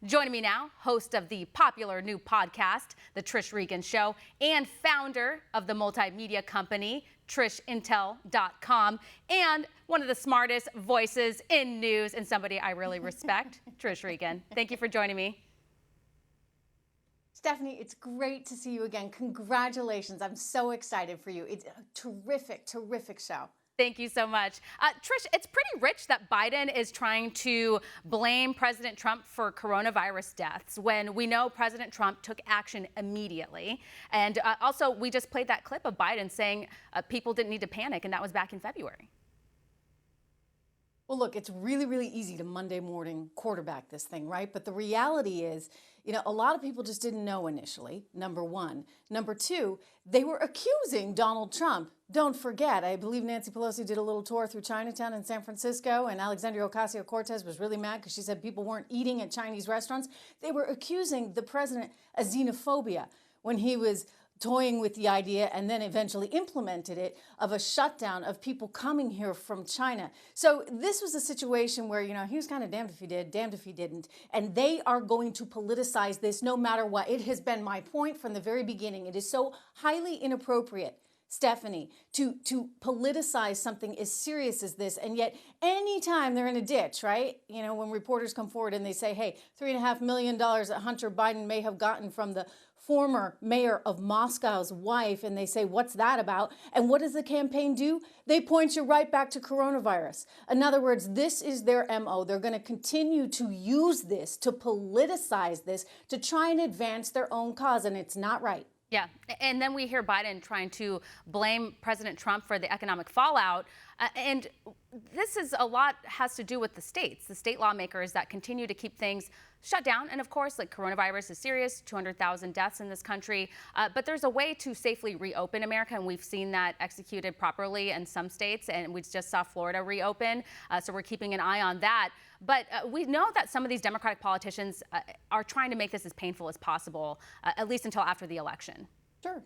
Joining me now, host of the popular new podcast, The Trish Regan Show, and founder of the multimedia company, TrishIntel.com, and one of the smartest voices in news and somebody I really respect, Trish Regan. Thank you for joining me. Stephanie, it's great to see you again. Congratulations. I'm so excited for you. It's a terrific, terrific show. Thank you so much. Trish, it's pretty rich that Biden is trying to blame President Trump for coronavirus deaths when we know President Trump took action immediately. And also, we just played that clip of Biden saying people didn't need to panic, and that was back in February. Well, look, it's really, really easy to Monday morning quarterback this thing, right? But the reality is, a lot of people just didn't know initially, number one. Number two, they were accusing Donald Trump. Don't forget, I believe Nancy Pelosi did a little tour through Chinatown in San Francisco, and Alexandria Ocasio-Cortez was really mad because she said people weren't eating at Chinese restaurants. They were accusing the president of xenophobia when he was toying with the idea and then eventually implemented it of a shutdown of people coming here from China. So this was a situation where, he was kind of damned if he did, damned if he didn't. And they are going to politicize this no matter what. It has been my point from the very beginning. It is so highly inappropriate, Stephanie, to politicize something as serious as this. And yet anytime they're in a ditch, right? When reporters come forward and they say, hey, $3.5 million that Hunter Biden may have gotten from the former mayor of Moscow's wife, and they say, what's that about? And what does the campaign do? They point you right back to coronavirus. In other words, this is their MO. They're going to continue to use this, to politicize this, to try and advance their own cause, and it's not right. Yeah, and then we hear Biden trying to blame President Trump for the economic fallout. And this is a lot has to do with the states, the state lawmakers that continue to keep things shut down. And of course, coronavirus is serious, 200,000 deaths in this country. But there's a way to safely reopen America, and we've seen that executed properly in some states. And we just saw Florida reopen. So we're keeping an eye on that. But we know that some of these Democratic politicians are trying to make this as painful as possible, at least until after the election. Sure.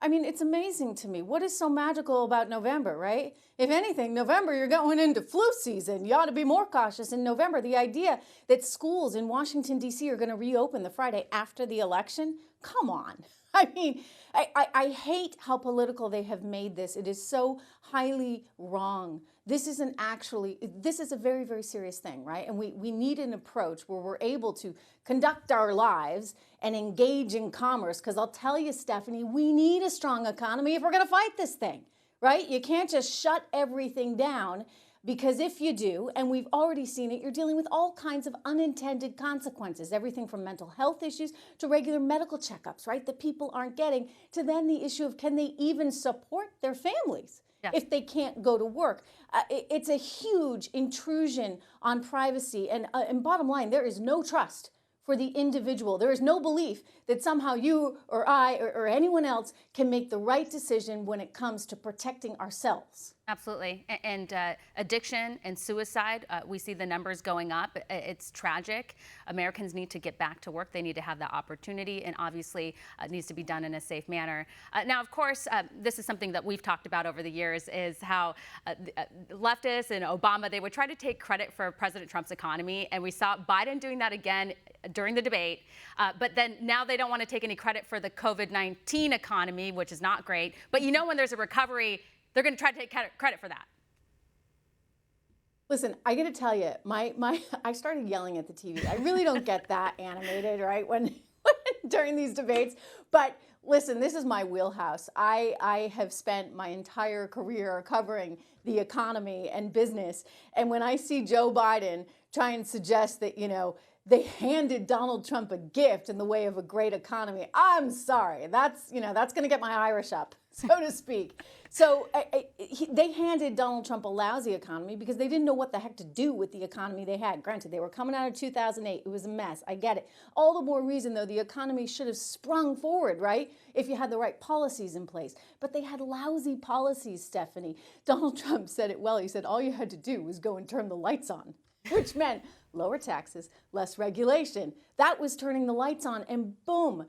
I mean, it's amazing to me. What is so magical about November, right? If anything, November, you're going into flu season. You ought to be more cautious in November. The idea that schools in Washington, D.C. are going to reopen the Friday after the election, come on. I mean, I hate how political they have made this. It is so highly wrong. This is a very, very serious thing, right? And we need an approach where we're able to conduct our lives and engage in commerce. Because I'll tell you, Stephanie, we need a strong economy if we're going to fight this thing, right? You can't just shut everything down. Because if you do, and we've already seen it, you're dealing with all kinds of unintended consequences, everything from mental health issues to regular medical checkups, right, that people aren't getting, to then the issue of can they even support their families if they can't go to work. It's a huge intrusion on privacy. And bottom line, there is no trust for the individual. There is no belief that somehow you or I or anyone else can make the right decision when it comes to protecting ourselves. Absolutely. And addiction and suicide, we see the numbers going up. It's tragic. Americans need to get back to work. They need to have that opportunity, and obviously it needs to be done in a safe manner. Now, of course, this is something that we've talked about over the years, is how leftists and Obama, they would try to take credit for President Trump's economy, and we saw Biden doing that again during the debate. But then now they don't want to take any credit for the COVID-19 economy, which is not great. But when there's a recovery, they're going to try to take credit for that. Listen, I got to tell you, I started yelling at the TV. I really don't get that animated, right, when during these debates. But listen, this is my wheelhouse. I have spent my entire career covering the economy and business. And when I see Joe Biden try and suggest that, they handed Donald Trump a gift in the way of a great economy, I'm sorry. That's going to get my Irish up, so to speak. So they handed Donald Trump a lousy economy because they didn't know what the heck to do with the economy they had. Granted, they were coming out of 2008. It was a mess. I get it. All the more reason, though, the economy should have sprung forward, right, if you had the right policies in place. But they had lousy policies, Stephanie. Donald Trump said it well. He said all you had to do was go and turn the lights on, which meant lower taxes, less regulation. That was turning the lights on, and boom,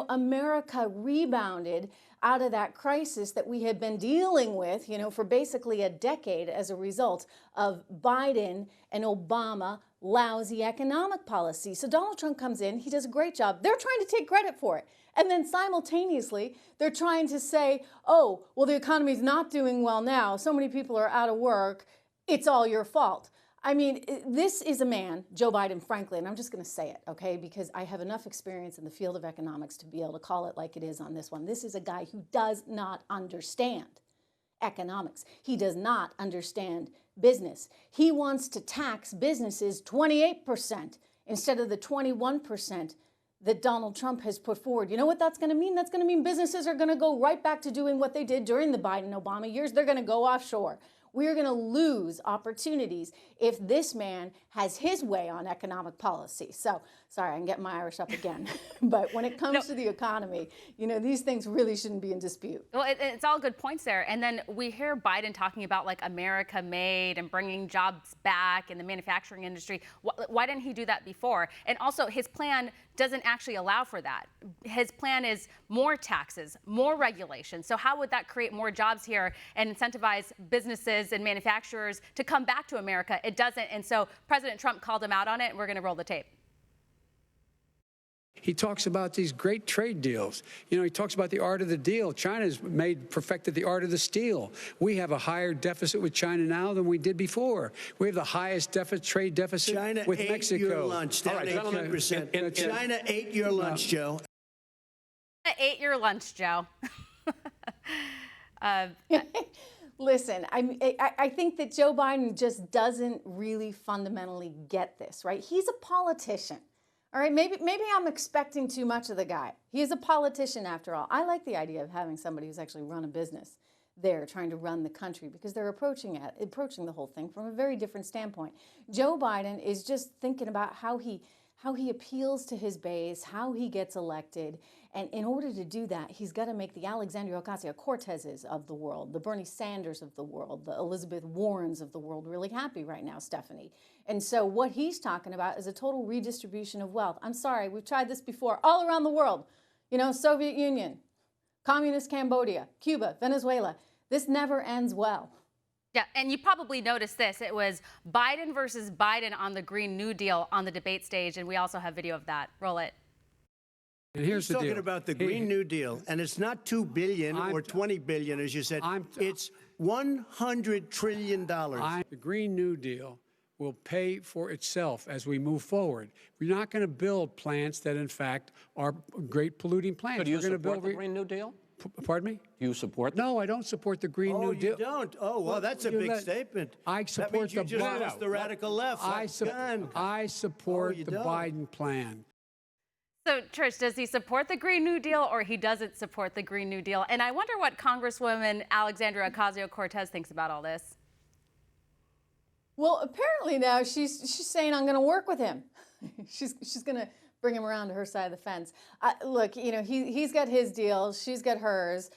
America rebounded out of that crisis that we had been dealing with, for basically a decade as a result of Biden and Obama lousy economic policy. So Donald Trump comes in, he does a great job. They're trying to take credit for it. And then simultaneously, they're trying to say, oh, well, the economy's not doing well now. So many people are out of work. It's all your fault. I mean, this is a man, Joe Biden, frankly, and I'm just going to say it, okay, because I have enough experience in the field of economics to be able to call it like it is on this one. This is a guy who does not understand economics. He does not understand business. He wants to tax businesses 28% instead of the 21% that Donald Trump has put forward. You know what that's going to mean? That's going to mean businesses are going to go right back to doing what they did during the Biden-Obama years. They're going to go offshore. We're going to lose opportunities if this man has his way on economic policy. So, sorry, I'm getting my Irish up again. But when it comes to the economy, you know, these things really shouldn't be in dispute. Well, it's all good points there. And then we hear Biden talking about like America made and bringing jobs back in the manufacturing industry. Why didn't he do that before? And also, his plan doesn't actually allow for that. His plan is more taxes, more regulation. So how would that create more jobs here and incentivize businesses and manufacturers to come back to America? It doesn't. And so President Trump called him out on it, and we're going to roll the tape. He talks about these great trade deals. You know, he talks about the art of the deal. China's perfected the art of the steal. We have a higher deficit with China now than we did before. We have the highest trade deficit China with ate Mexico. your lunch, down 18%. China ate your lunch, Joe. China ate your lunch, Joe. Listen, I think that Joe Biden just doesn't really fundamentally get this, right? He's a politician. All right, maybe I'm expecting too much of the guy. He is a politician after all. I like the idea of having somebody who's actually run a business there trying to run the country because they're approaching the whole thing from a very different standpoint. Joe Biden is just thinking about how he appeals to his base, how he gets elected. And in order to do that, he's got to make the Alexandria Ocasio-Cortezes of the world, the Bernie Sanders of the world, the Elizabeth Warrens of the world really happy right now, Stephanie. And so what he's talking about is a total redistribution of wealth. I'm sorry, we've tried this before all around the world. You know, Soviet Union, Communist Cambodia, Cuba, Venezuela. This never ends well. Yeah, and you probably noticed this. It was Biden versus Biden on the Green New Deal on the debate stage, and we also have video of that. Roll it. And here's the deal. He's talking about the Green New Deal, and it's not $2 billion or $20 billion, as you said. It's $100 trillion. The Green New Deal will pay for itself as we move forward. We're not going to build plants that, in fact, are great polluting plants. So do you support the Green New Deal? Pardon me? Do you support? No, I don't support the Green New Deal. Oh, you don't? Oh, well, that's a big statement. I support that means you the just lost the radical left. I support the Biden plan. So, Trish, does he support the Green New Deal or he doesn't support the Green New Deal? And I wonder what Congresswoman Alexandria Ocasio-Cortez thinks about all this. Well, apparently now she's saying I'm going to work with him. she's going to bring him around to her side of the fence. Look, you know, he's got his deal, she's got hers.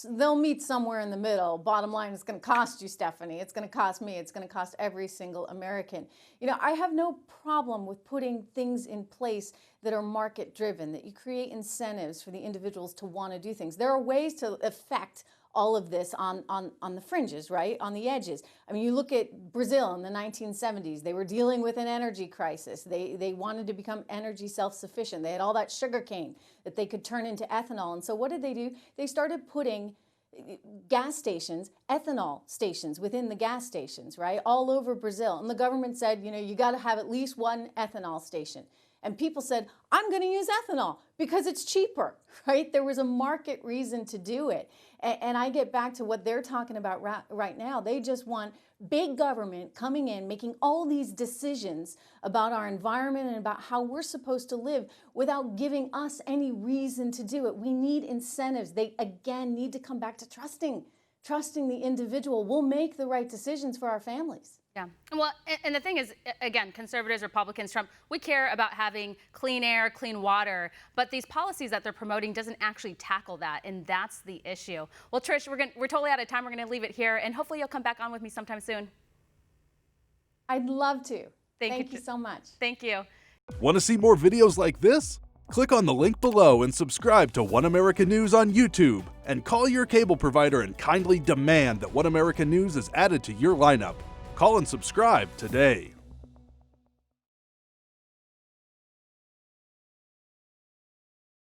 They'll meet somewhere in the middle. Bottom line, it's going to cost you, Stephanie. It's going to cost me. It's going to cost every single American. You know, I have no problem with putting things in place that are market driven, that you create incentives for the individuals to want to do things. There are ways to affect all of this on the fringes, right? On the edges. I mean, you look at Brazil in the 1970s. They were dealing with an energy crisis. They wanted to become energy self-sufficient. They had all that sugar cane that they could turn into ethanol. And so what did they do? They started putting gas stations, ethanol stations within the gas stations, right? All over Brazil. And the government said, you know, you got to have at least one ethanol station. And people said, I'm going to use ethanol because it's cheaper, right? There was a market reason to do it. And I get back to what they're talking about right now. They just want big government coming in, making all these decisions about our environment and about how we're supposed to live without giving us any reason to do it. We need incentives. They, again, need to come back to trusting the individual. We'll make the right decisions for our families. Yeah. Well, and the thing is, again, conservatives, Republicans, Trump, we care about having clean air, clean water, but these policies that they're promoting doesn't actually tackle that, and that's the issue. Well, Trish, we're totally out of time. We're going to leave it here, and hopefully you'll come back on with me sometime soon. I'd love to. Thank you so much. Thank you. Want to see more videos like this? Click on the link below and subscribe to One America News on YouTube, and call your cable provider and kindly demand that One America News is added to your lineup. Call and subscribe today.